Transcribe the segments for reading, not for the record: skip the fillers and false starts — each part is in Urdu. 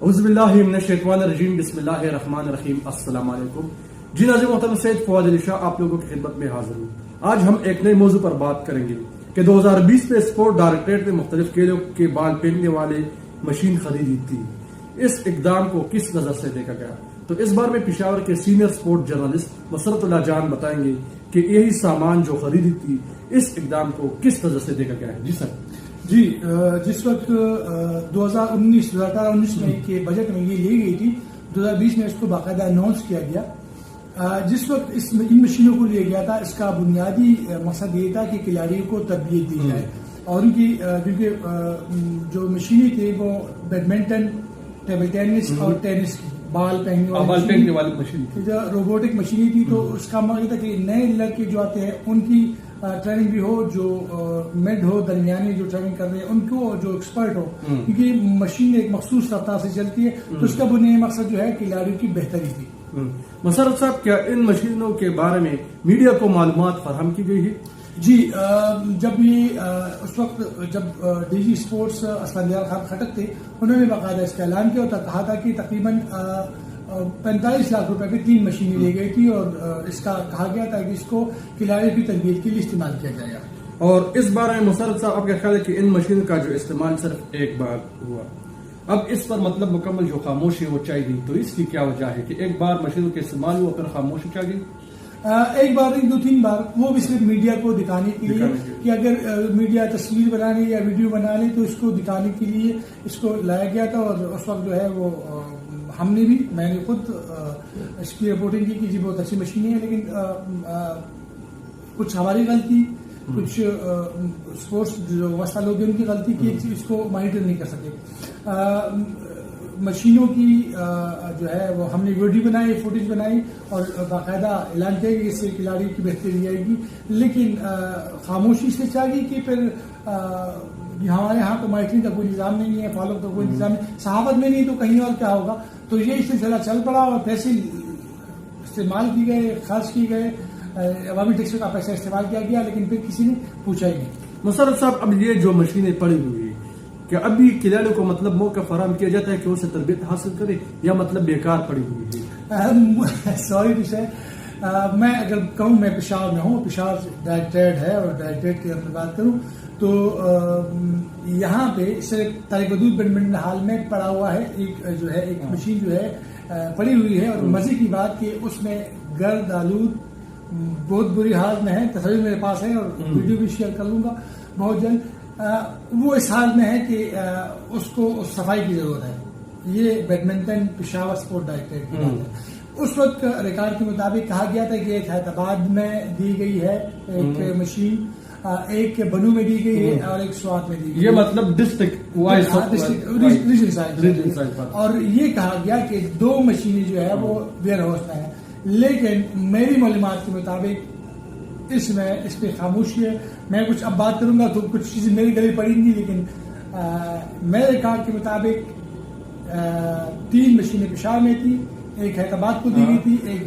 اعوذ باللہ من الشیطان الرجیم، بسم اللہ الرحمن الرحیم۔ السلام علیکم جی ناظرین محترم، سید فواد علی شاہ آپ لوگوں کی خدمت میں حاضر ہوں۔ آج ہم ایک نئے موضوع پر بات کریں گے کہ 2020 میں اسپورٹ ڈائریکٹریٹ نے مختلف کھیلوں کے بال پھینکنے والے مشین خریدی تھی۔ اس اقدام کو کس نظر سے دیکھا گیا؟ تو اس بار میں پشاور کے سینئر اسپورٹ جرنلسٹ مسرت اللہ جان بتائیں گے کہ یہی سامان جو خریدی تھی، اس اقدام کو کس نظر سے دیکھا گیا ہے۔ جی سر۔ جی، جس وقت 2018-19 میں کے بجٹ میں یہ لی گئی تھی، 2020 میں اس کو باقاعدہ اناؤنس کیا گیا۔ جس وقت ان مشینوں کو لیا گیا تھا، اس کا بنیادی مقصد یہ تھا کہ کھلاڑیوں کو تربیت دی جائے، اور ان کی کیونکہ جو مشینیں تھیں وہ بیڈمنٹن، ٹیبل ٹینس اور ٹینس کی بال پہننے والی مشین جو روبوٹک مشینیں تھی، تو اس کا مقصد تھا کہ نئے لڑکے جو آتے ہیں ان کی ٹریننگ بھی ہو، جو مڈ ہو، درمیانی جو ٹریننگ کر رہے ہیں ان کو جو ایکسپرٹ ہو، کیونکہ مشین ایک مخصوص رفتار سے چلتی ہے، تو اس کا بنیادی مقصد جو ہے کھلاڑیوں کی بہتری تھی۔ مسرت صاحب، کیا ان مشینوں کے بارے میں میڈیا کو معلومات فراہم کی گئی ہے؟ جی، جب یہ اس وقت جب D G sports Asfandyar Khan Khattak تھے، انہوں نے باقاعدہ اس کا اعلان کیا اور کہا تھا کہ تقریباً 45 لاکھ روپے کی 3 مشینیں لی گئی تھی، اور اس کا کہا گیا تھا کہ اس کو کھلاڑیوں کی تربیت کے لیے استعمال کیا جائے گا۔ اور اس بارے میں مسرت صاحب، آپ کا خیال ہے کہ ان مشینوں کا جو استعمال صرف ایک بار ہوا، اب اس پر مطلب مکمل جو خاموشی ہو چاہیے، تو اس کی کیا وجہ ہے کہ ایک بار مشینوں کے استعمال ہوا پھر خاموشی چاہیے؟ ایک بار نہیں، 2-3 بار، وہ بھی صرف میڈیا کو دکھانے کے لیے کہ اگر میڈیا تصویر بنا لے یا ویڈیو بنا لے تو اس کو دکھانے کے لیے اس کو لایا گیا تھا۔ اور اس وقت جو ہے وہ ہم نے بھی، میں نے خود اس کی رپورٹنگ کی کہ جی بہت اچھی مشینیں ہیں، لیکن کچھ ہماری غلطی، کچھ اسپورٹس جو وسطی لوگ ہیں ان کی غلطی کی اس کو مانیٹر نہیں کر سکے۔ مشینوں کی جو ہے وہ ہم نے ویڈیو بنائی، فوٹیج بنائی اور باقاعدہ اعلان کیا کہ اس سے کھلاڑی کی بہتری آئے گی، لیکن خاموشی سے چاہیے کہ پھر ہمارے یہاں تو مانیٹرنگ کا کوئی نظام نہیں ہے، فالو کا کوئی نظام نہیں، صحافت میں نہیں تو کہیں اور کیا ہوگا۔ تو یہ سلسلہ چل پڑا اور پیسے استعمال کی گئے، خرچ کی گئے، عوامی ٹیکس کا پیسہ استعمال کیا گیا، لیکن پھر کسی نے پوچھا ہی نہیں۔ مسرت صاحب، اب یہ جو مشینیں پڑی ہوئی ہیں، کہ ابھی کھلاڑیوں کو مطلب موقع فراہم کیا جاتا ہے کہ اسے تربیت حاصل کرے، یا مطلب بیکار پڑی ہوئی ہے؟ سوری ٹو سے، میں اگر کہوں، میں پشاور میں ہوں، پشاور ڈائریکٹریٹ ہے، اور ڈائریکٹریٹ کی اگر بات کروں تو یہاں پہ صرف طارق ودود بیڈمنٹن ہال میں پڑا ہوا ہے ایک جو ہے ایک مشین جو ہے پڑی ہوئی ہے، اور مزے کی بات کہ اس میں گرد آلود بہت بری حالت میں ہے، تصویر میرے پاس ہے اور ویڈیو بھی شیئر کر لوں گا بہت جلد۔ وہ اس حال میں ہے کہ اس کو صفائی کی ضرورت ہے۔ یہ بیڈمنٹن پشاور اسپورٹ ڈائریکٹریٹ کی بات ہے۔ اس وقت ریکارڈ کے مطابق کہا گیا تھا کہ ایک حیدرآباد میں دی گئی ہے ایک مشین، ایک بنو میں دی گئی ہے اور ایک سوات میں دی گئی ہے، یہ مطلب ڈسٹرکٹ اور یہ کہا گیا کہ 2 مشینیں جو ہے وہ ویئر ہاؤس میں ہے، لیکن میری معلومات کے مطابق اس پہ خاموشی ہے۔ میں کچھ اب بات کروں گا تو کچھ چیزیں میری گلی پڑیں گی، لیکن میرے ریکارڈ کے مطابق 3 مشینیں پشاور میں تھی، ایک حیدرآباد کو دی گئی تھی، ایک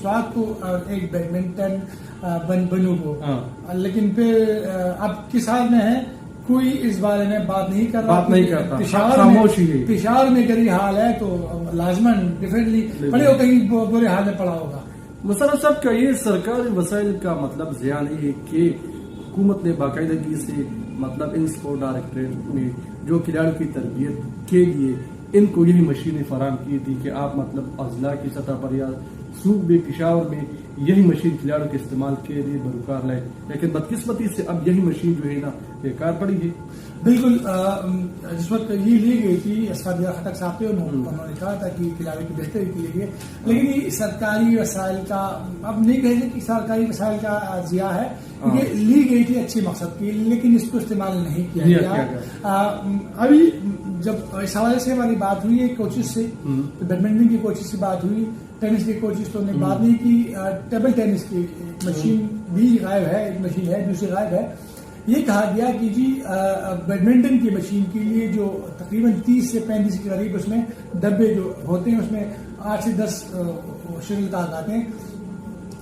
سوات کو اور ایک بیڈمنٹن بنو کو، لیکن پھر اب کس حال میں ہے کوئی اس بارے میں بات نہیں کر رہا۔ پشاور میں اگر یہ حال ہے تو لازماً ڈیفینیٹلی پڑے ہو، کہیں برے حال میں پڑا ہوگا۔ مسرت صاحب، کا یہ سرکاری وسائل کا مطلب ضیاع نہیں ہے کہ حکومت نے باقاعدگی سے مطلب ان اسپورٹ ڈائریکٹریٹ میں جو کھلاڑیوں کی تربیت کے لیے ان کو یہی مشینیں فراہم کی تھی کہ آپ مطلب اضلاع کی سطح پر یا صوبے پشاور میں یہی مشین کھلاڑیوں کے استعمال کے لیے بروکار لائے، لیکن بدقسمتی سے اب یہی مشین جو ہے نا بیکار پڑی ہے۔ بالکل، جس وقت یہ لی گئی تھی اسفندیار خٹک صاحب پہ، انہوں نے کہا تھا کہ کھلاڑی کی بہتری کے لیے، لیکن یہ سرکاری وسائل کا، اب نہیں کہیں گے کہ سرکاری وسائل کا ضیاع ہے، یہ لی گئی تھی اچھے مقصد کی، لیکن اس کو استعمال نہیں کیا گیا۔ ابھی جب اس حوالے سے ہماری بات ہوئی ہے کوچز سے، بیڈمنٹن کی کوچز سے بات ہوئی، ٹینس کے کوچز تو نے بات نہیں کی، ٹیبل ٹینس کی مشین بھی غائب ہے، ایک مشین ہے، دوسری غائب ہے۔ یہ کہا گیا کہ جی بیڈمنٹن کی مشین کے لیے جو تقریباً 30 سے 35 کے قریب اس میں ڈبے جو ہوتے ہیں، اس میں 8 سے 10 شٹل کاک آتے ہیں،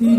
3